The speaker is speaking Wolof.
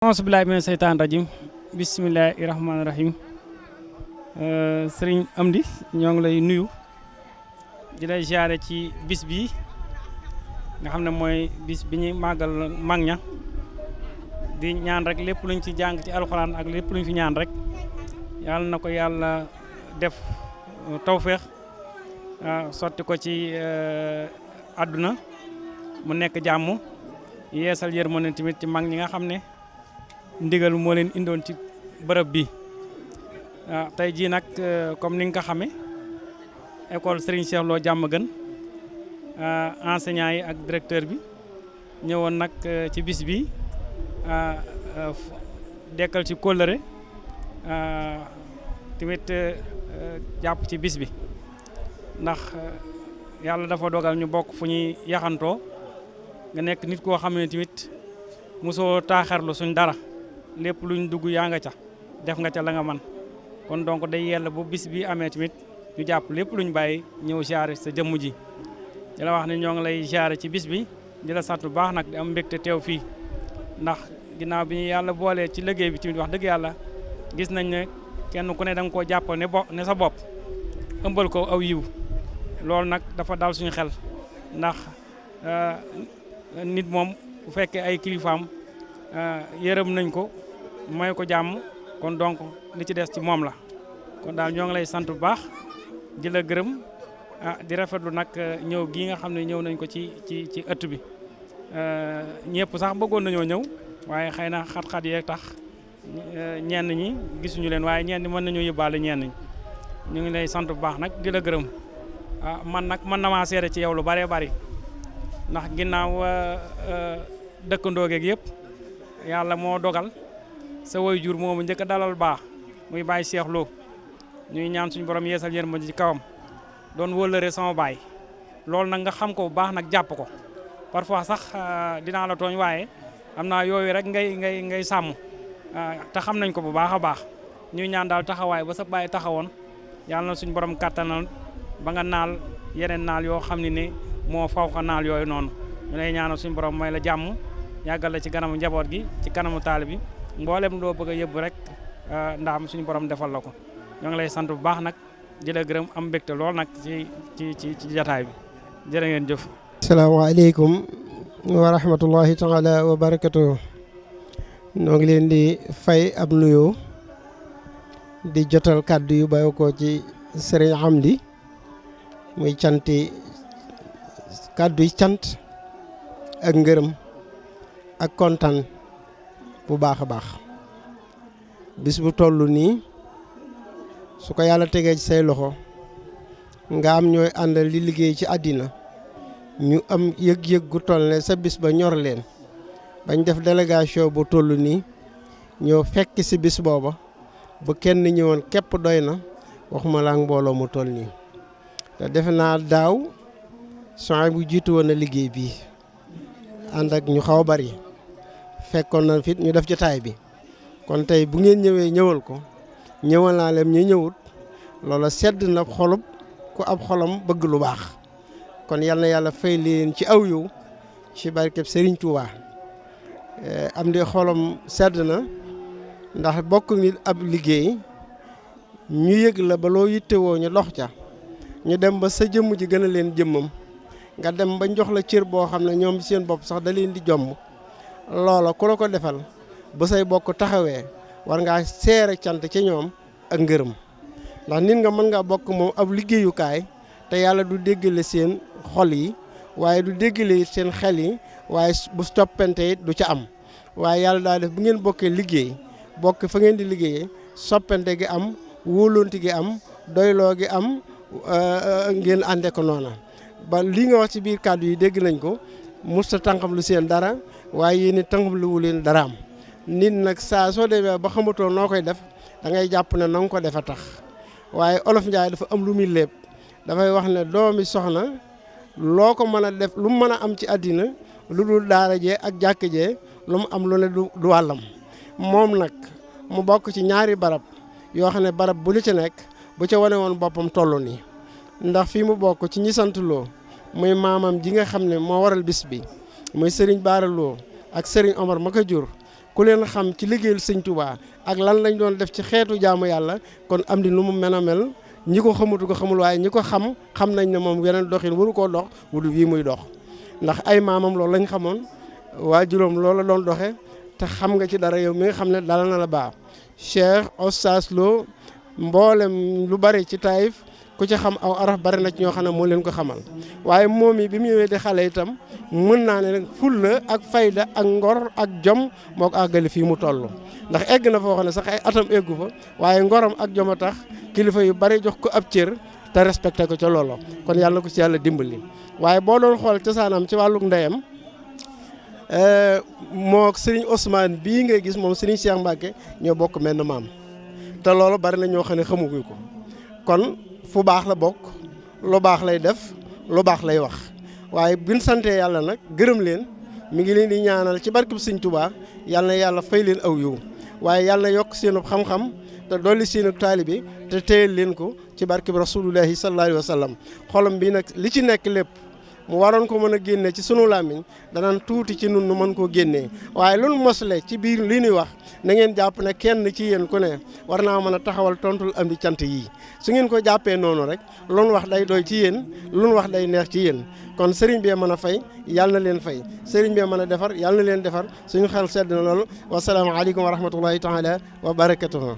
auzu billaahi mina seytaani rajim bismillaahi rahmaani rahim sëriñ Amdi ñoo ngi lay nuyu di lay ziare ci bis bi nga xam ne mooy bis bi ñuy màggal mag ña di ñaan rek lépp luñ ci jàng ci alxuraan ak lépp luñ fi ñaan rek yàlla na ko yàlla def tawféex sotti ko ci àdduna mu nekk jàmm yeesal yërmande tamit ci mag ñi nga xam ne ndigal moo leen indoon ci bërëb bi tey jii nag comme ni nga ko xamee école Serigne Cheikh Lo Diamaguène enseignants yi ak directeur bi ñëwoon nag ci bis bi dekkal ci kóllëre tamit jàpp ci bis bi ndax yàlla dafa dogal ñu bokk fu ñuy yaxantoo nga nekk nit koo xam ne tamit mosoo taaxarlu suñ dara lépp luñ dugg yaa nga ca def nga ca la nga man kon donc day yella bu bis bi amee tamit ñu jàpp lépp luñ bàyyi ñëw siyaare sa jëmm ji di la wax ne ñoo ngi lay siyaare ci bis bi di la sant bu baax nag di am mbégte teew fii ndax ginnaaw bi ñu yàlla boolee ci liggéey bi tamit wax dëgg yàlla gis nañ ne kenn ku ne da nga koo jàpp ne sa bopp ëmbal ko aw yiw loolu nag dafa dal suñu xel ndax nit moom bu fekkee ay kilifaam yërëm nañ ko may ko jàmm kon donc li ci des ci moom la kon daal ñoo ngi lay sant bu baax di la gërëm di rafetlu nag ñëw gii nga xam ne ñëw nañ ko ci ëtt bi ñëpp sax bëggoon nañoo ñëw waaye xëy na xat-xat yee tax ñenn ñi gisuñu leen waaye ñenn ñi mën nañoo yóbbaale ñenn ñi ñu ngi lay sant bu baax nag di la gërëm man nag mën na maa seere ci yow lu bëree bëri ndax ginnaaw dëkkandoo geeg yëpp yàlla moo dogal sa waajur moomu njëkk a dalal baax muy Baye Cheikh Lo ñuy ñaan suñu borom yeesal yërmande ci kawam doon wëllëre sama baay loolu nag nga xam ko bu baax nag jàpp ko parfois sax dinaa la tooñ waaye am naa yooyu rek ngay sàmm te xam nañ ko bu baax a baax ñuy ñaan daal taxawaay ba sa baay taxawoon yàlla na suñu borom kàttanal ba nga naal yeneen naal yoo xam ne moo faw xa naal yooyu noonu ñu lay ñaanal suñu borom may la jàmm yàggal la ci kanamu njaboot gi ci kanamu taali bi mboolem loo bëgg a yëbb rek ndaam suñu borom defal la ko ñoo ngi lay sant bu baax nag di la gërëm am mbégte lool nag ci jataay bi jërë ngeen jëf. asalaamaaleykum wa rahmatullahi taala wa barakatuh. ñoo ngi leen di fay ab nuyoo di jotal kàddu yu bàyyi ko ci Serigne Amdi muy kàddu yi cant ak ngërëm ak kontaan bu baax a baax bis bu toll nii su ko yàlla tegee ci say loxo nga am ñooy àndal li liggéey ci àddina ñu am yëg-yëg gu toll ne sa bis ba ñor leen bañ def délégation bu toll nii ñëw fekk ci bis booba bu kenn ñëwoon képp doy na waxuma laa mbooloo mu toll nii te defe naa daaw soxna bu jiitu woon na liggéey bii ànd ak ñu xaw a bari fekkoon na fit ñu def jotaay bi kon tey bu ngeen ñëwee ñëwal ko ñëwal naa leen ñu ñëwut loola sedd na xolub ku ab xolam bëgg lu baax kon yal na yàlla fay leen ci aw yow ci barkeb Serigne Touba am di xolam sedd na ndax bokk nit ab liggéey ñu yëg la ba loo yittewoo ñu dox ca ñu dem ba sa jëmm ji gën a leen jëmmam nga dem ba jox la cër boo xam ne ñoom seen bopp sax da leen di jomm loola ku la ko defal ba say bokk taxawee war ngaa seere cant ci ñoom ak ngërëm ndax nit nga mën ngaa bokk moom ab liggéeyukaay te yàlla du déggale seen xol yi waaye du déggale seen xel yi waaye bu toppante it du ca am waaye yàlla daa def bu ngeen bokkee liggéey bokk fa ngeen di liggéeyee soppante gi am wóolonti gi am doyloo gi am ngeen ànde ko noona ba lii nga wax ci biir kàddu yi dégg nañ ko musta tànqam lu seen dara waaye yéen tànqam lu wu leen dara am nit nag saa soo demee ba xamatoo noo koy def da ngay jàpp ne na nga ko def a tax waaye olof Njaay dafa am lu muy lépp dafay wax ne doomi soxna loo ko mën a def lu mu mën a am ci àddina lu dul daara jee ak jàkk jee lu mu am lu ne du wàllam moom nag mu bokk ci ñaari barab yoo xam ne barab bu li ci nekk bu ca wane woon boppam toll nii ndax fii mu bokk ci ñi sant Lo muy maamam ji nga xam ne moo waral bis bi muy Serigne Bara Lo ak Serigne Omar ma ko jur ku leen xam ci liggéeyal sëñ Touba ak lan lañ doon def ci xeetu jaamu yàlla kon am di nu mu mën a mel ñi ko xamutu ko xamul waaye ñi ko xam nañ ne moom yeneen doxin waru koo dox wudu bii muy dox ndax ay maamam loolu lañ xamoon waajuram loolu la doon doxe te xam nga ci dara yow mi nga xam ne dala na la baax Cheikh Oustaz Lo mboolem lu bari ci Taïf ku ci xam aw araf bari na ci ñoo xam ne moo leen ko xamal waaye moom yi bi mu ñëwee di xale itam mën naa ne nag fulla ak fayda ak ngor ak jom moo ko àggale fii mu toll ndax egg na foo xam ne sax ay atam eggu fa waaye ngoram ak jom a tax kilifa yu bari jox ko ab cër te respecté ko ca loolo kon yàlla ko ci yàlla dimbali waaye boo doon xool cosaanam ci wàlluk ndeyam moo Serigne Ousmane bii ngay gis moom Serigne Cheikh Mbacke ñoo bokk menn maam te loolu bari na ñoo xam ne xamuguñ ko kon fu baax la bokk lu baax lay def lu baax lay wax waaye buñ santee yàlla nag gërëm leen mi ngi leen di ñaanal ci barkeb Sëñ Tuubaa yàlla na yàlla fay leen aw yiw waaye yàlla na yokk seen xam-xam te dolli seen taalibe te téyel leen ko ci barkeb rasulullahi sallallahu alayhi wa sallam xolam bi nag li ci nekk lépp mu waroon ko mën a génne ci sunu làmmiñ danaan tuuti ci nun nu mën koo génnee waaye lu mosle ci biir li ñuy wax na ngeen jàpp ne kenn ci yéen ku ne war naa mën a taxawal tontul am di cant yii su ngeen ko jàppee noonu rek lu nu wax day doy ci yéen lu nu wax day neex ci yéen kon sëriñ bee mën a fay yàlla na leen fay sëriñ bee mën a defar yàlla na leen defar suñu xel sedd na loolu wasalaamaaleykum wa rahmatullahi taala wa barakatuhu